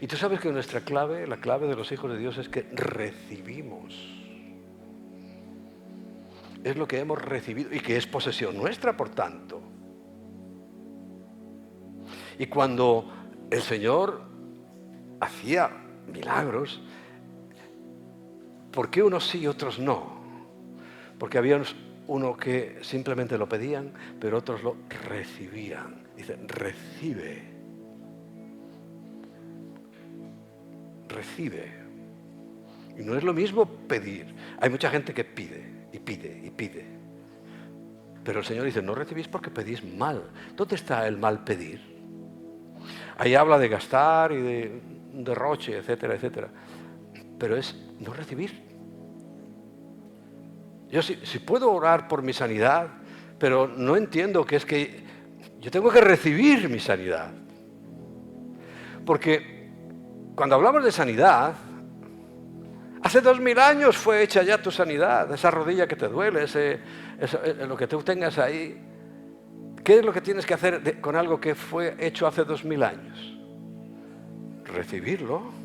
Y tú sabes que nuestra clave, la clave de los hijos de Dios es que recibimos. Es lo que hemos recibido y que es posesión nuestra, por tanto. Y cuando el Señor hacía milagros, ¿por qué unos sí y otros no? Porque había uno que simplemente lo pedían, pero otros lo recibían. Dice, recibe. Recibe. Y no es lo mismo pedir. Hay mucha gente que pide, y pide, y pide. Pero el Señor dice, no recibís porque pedís mal. ¿Dónde está el mal pedir? Ahí habla de gastar y de un derroche, etcétera, etcétera. Pero es no recibir. Yo sí puedo orar por mi sanidad, pero no entiendo que es que yo tengo que recibir mi sanidad. Porque cuando hablamos de sanidad, hace 2000 años fue hecha ya tu sanidad, esa rodilla que te duele, lo que tú tengas ahí. ¿Qué es lo que tienes que hacer con algo que fue hecho hace 2000 años? Recibirlo.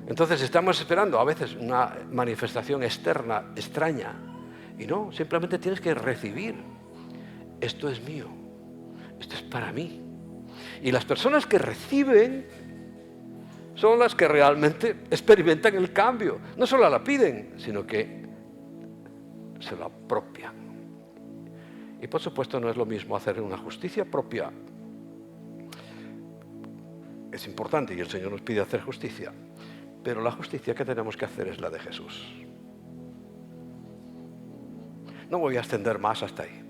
Entonces estamos esperando a veces una manifestación externa, extraña, y no, simplemente tienes que recibir. Esto es mío, esto es para mí. Y las personas que reciben son las que realmente experimentan el cambio. No solo la piden, sino que se lo apropian. Y por supuesto no es lo mismo hacer una justicia propia. Es importante y el Señor nos pide hacer justicia. Pero la justicia que tenemos que hacer es la de Jesús. No voy a extender más hasta ahí.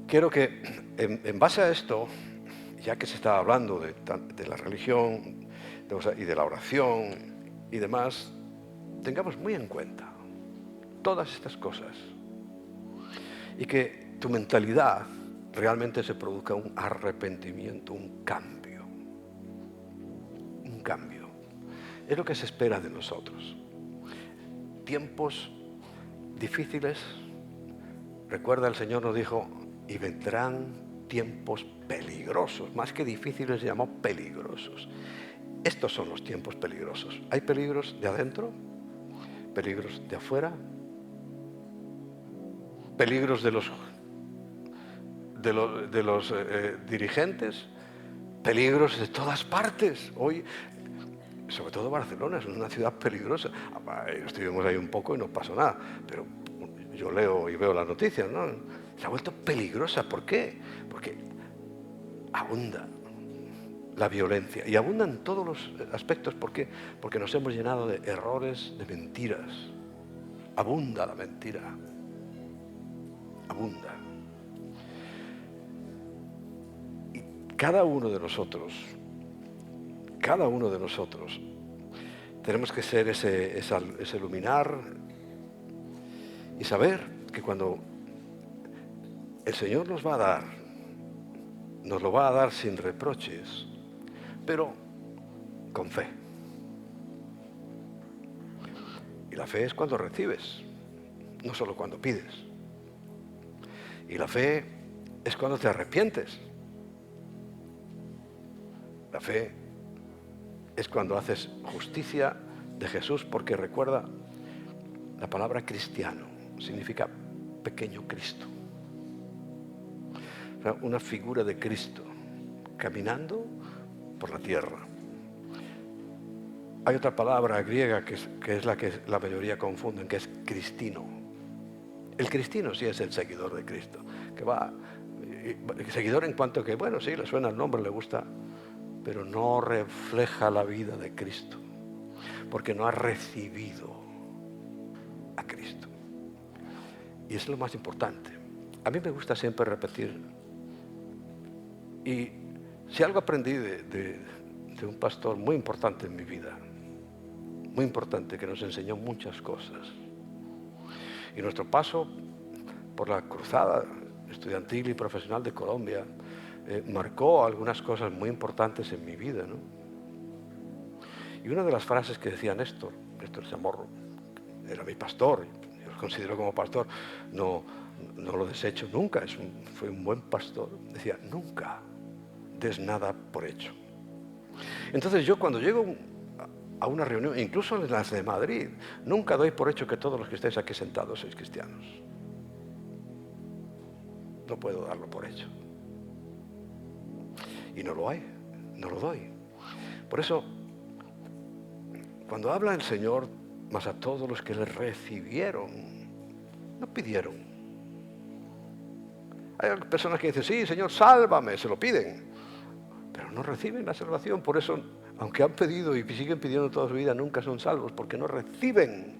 Quiero que en base a esto, ya que se está hablando de la religión y de la oración y demás, tengamos muy en cuenta todas estas cosas y que tu mentalidad realmente se produzca un arrepentimiento, un cambio. Un cambio. Es lo que se espera de nosotros. Tiempos difíciles, recuerda, el Señor nos dijo, y vendrán tiempos peligrosos, más que difíciles, llamó peligrosos. Estos son los tiempos peligrosos. Hay peligros de adentro, peligros de afuera, peligros de los dirigentes, peligros de todas partes. Hoy, sobre todo Barcelona, es una ciudad peligrosa. Estuvimos ahí un poco y no pasó nada, pero yo leo y veo las noticias, ¿no? Se ha vuelto peligrosa. ¿Por qué? Porque abunda la violencia y abundan todos los aspectos. ¿Por qué? Porque nos hemos llenado de errores, de mentiras. Abunda la mentira. Abunda. Y cada uno de nosotros tenemos que ser ese luminar y saber que cuando el Señor nos va a dar, nos lo va a dar sin reproches, pero con fe. Y la fe es cuando recibes, no solo cuando pides. Y la fe es cuando te arrepientes. La fe es cuando haces justicia de Jesús, porque recuerda, la palabra cristiano significa pequeño Cristo. O sea, una figura de Cristo caminando por la tierra. Hay otra palabra griega que es la que la mayoría confunden, que es cristino. El cristino sí es el seguidor de Cristo, que va, seguidor en cuanto que, bueno, sí, le suena el nombre, le gusta, pero no refleja la vida de Cristo, porque no ha recibido a Cristo. Y es lo más importante. A mí me gusta siempre repetir, y si algo aprendí de un pastor muy importante en mi vida, muy importante, que nos enseñó muchas cosas. Y nuestro paso por la cruzada estudiantil y profesional de Colombia marcó algunas cosas muy importantes en mi vida, ¿no? Y una de las frases que decía Néstor Chamorro, era mi pastor, yo lo considero como pastor, no lo desecho nunca, fue un buen pastor, decía, nunca des nada por hecho. Entonces yo cuando llego a una reunión, incluso en las de Madrid, nunca doy por hecho que todos los que estáis aquí sentados sois cristianos. No puedo darlo por hecho. Y no lo hay, no lo doy. Por eso, cuando habla el Señor, más a todos los que le recibieron, no pidieron. Hay personas que dicen, sí, Señor, sálvame, se lo piden, pero no reciben la salvación. Por eso, aunque han pedido y siguen pidiendo toda su vida, nunca son salvos, porque no reciben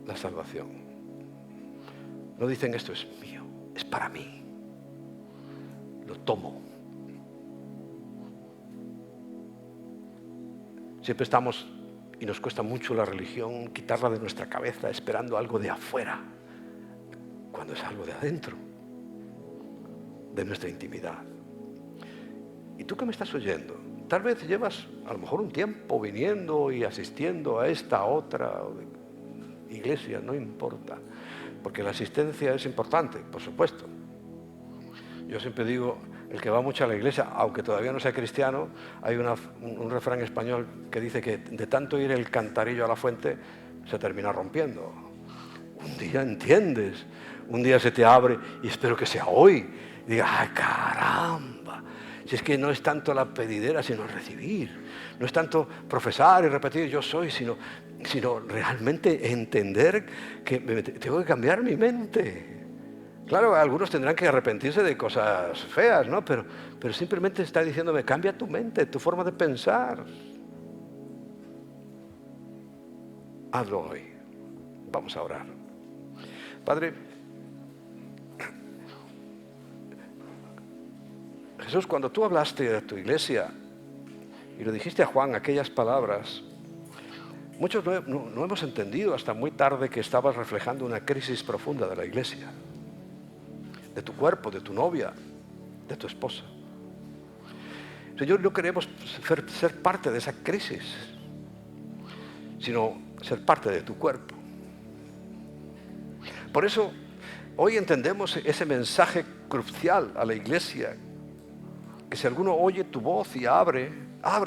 la salvación. No dicen, esto es mío, es para mí, lo tomo. Siempre estamos, y nos cuesta mucho la religión, quitarla de nuestra cabeza esperando algo de afuera, cuando es algo de adentro, de nuestra intimidad. Y tú que me estás oyendo, tal vez llevas a lo mejor un tiempo viniendo y asistiendo a esta otra iglesia, no importa, porque la asistencia es importante, por supuesto. Yo siempre digo, el que va mucho a la iglesia, aunque todavía no sea cristiano, hay un refrán español que dice que de tanto ir el cantarillo a la fuente, se termina rompiendo. Un día entiendes, un día se te abre, y espero que sea hoy, y digas, ¡ay, caramba! Si es que no es tanto la pedidera, sino recibir. No es tanto profesar y repetir yo soy, sino realmente entender que tengo que cambiar mi mente. Claro, algunos tendrán que arrepentirse de cosas feas, ¿no? Pero simplemente está diciéndome, cambia tu mente, tu forma de pensar. Hazlo hoy. Vamos a orar. Padre, Jesús, cuando tú hablaste a tu iglesia y lo dijiste a Juan aquellas palabras, muchos no hemos entendido hasta muy tarde que estabas reflejando una crisis profunda de la iglesia, de tu cuerpo, de tu novia, de tu esposa. Señor, no queremos ser parte de esa crisis, sino ser parte de tu cuerpo. Por eso hoy entendemos ese mensaje crucial a la iglesia, que si alguno oye tu voz y abre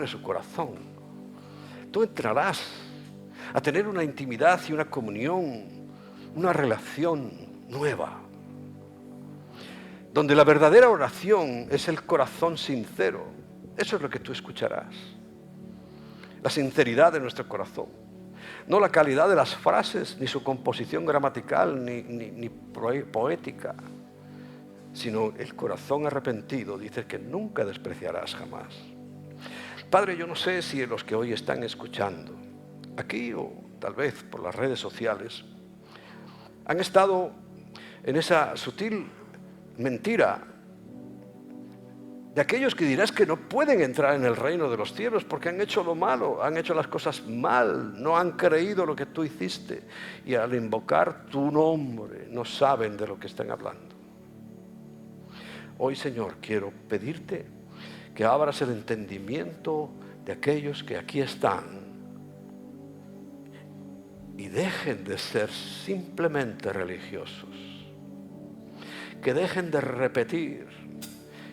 su corazón, tú entrarás a tener una intimidad y una comunión, una relación nueva, donde la verdadera oración es el corazón sincero. Eso es lo que tú escucharás, la sinceridad de nuestro corazón, no la calidad de las frases, ni su composición gramatical, ni poética, sino el corazón arrepentido. Dice que nunca despreciarás jamás. Padre, yo no sé si los que hoy están escuchando, aquí o tal vez por las redes sociales, han estado en esa sutil mentira de aquellos que dirás que no pueden entrar en el reino de los cielos porque han hecho lo malo, han hecho las cosas mal, no han creído lo que tú hiciste, y al invocar tu nombre no saben de lo que están hablando. Hoy, Señor, quiero pedirte que abras el entendimiento de aquellos que aquí están y dejen de ser simplemente religiosos, que dejen de repetir,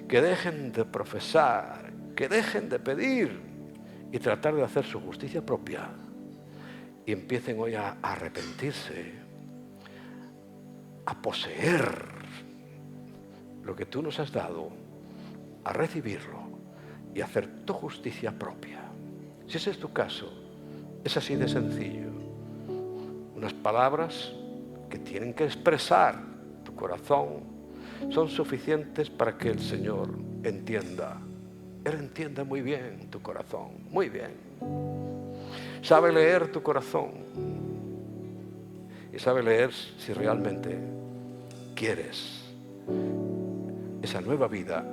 que dejen de profesar, que dejen de pedir y tratar de hacer su justicia propia, y empiecen hoy a arrepentirse, a poseer lo que tú nos has dado, a recibirlo y hacer tu justicia propia. Si ese es tu caso, es así de sencillo. Unas palabras que tienen que expresar tu corazón son suficientes para que el Señor entienda. Él entiende muy bien tu corazón, muy bien. Sabe leer tu corazón y sabe leer si realmente quieres esa nueva vida.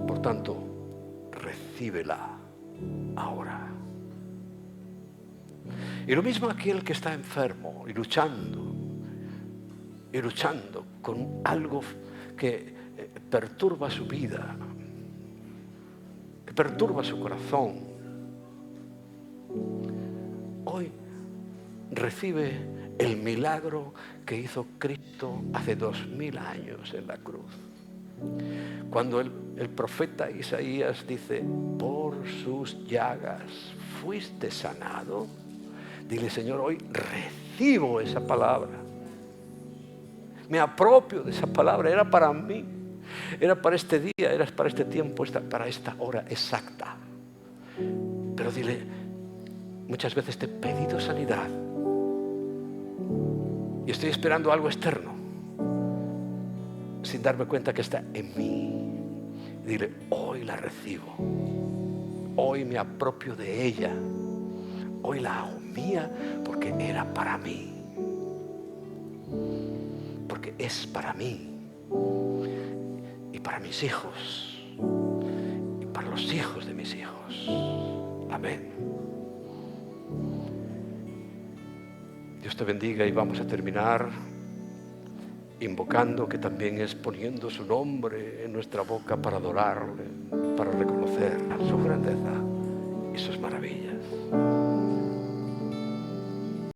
Por tanto, recíbela ahora. Y lo mismo aquel que está enfermo y luchando con algo que perturba su vida, que perturba su corazón. Hoy recibe el milagro que hizo Cristo hace 2000 años en la cruz. Cuando el profeta Isaías dice, por sus llagas fuiste sanado, dile, Señor, hoy recibo esa palabra. Me apropio de esa palabra, era para mí, era para este día, era para este tiempo, para esta hora exacta. Pero dile, muchas veces te he pedido sanidad y estoy esperando algo externo, sin darme cuenta que está en mí. Dile, hoy la recibo, hoy me apropio de ella, hoy la hago mía porque era para mí. Porque es para mí y para mis hijos y para los hijos de mis hijos. Amén. Dios te bendiga, y vamos a terminar invocando, que también es poniendo su nombre en nuestra boca para adorarle, para reconocer su grandeza y sus maravillas.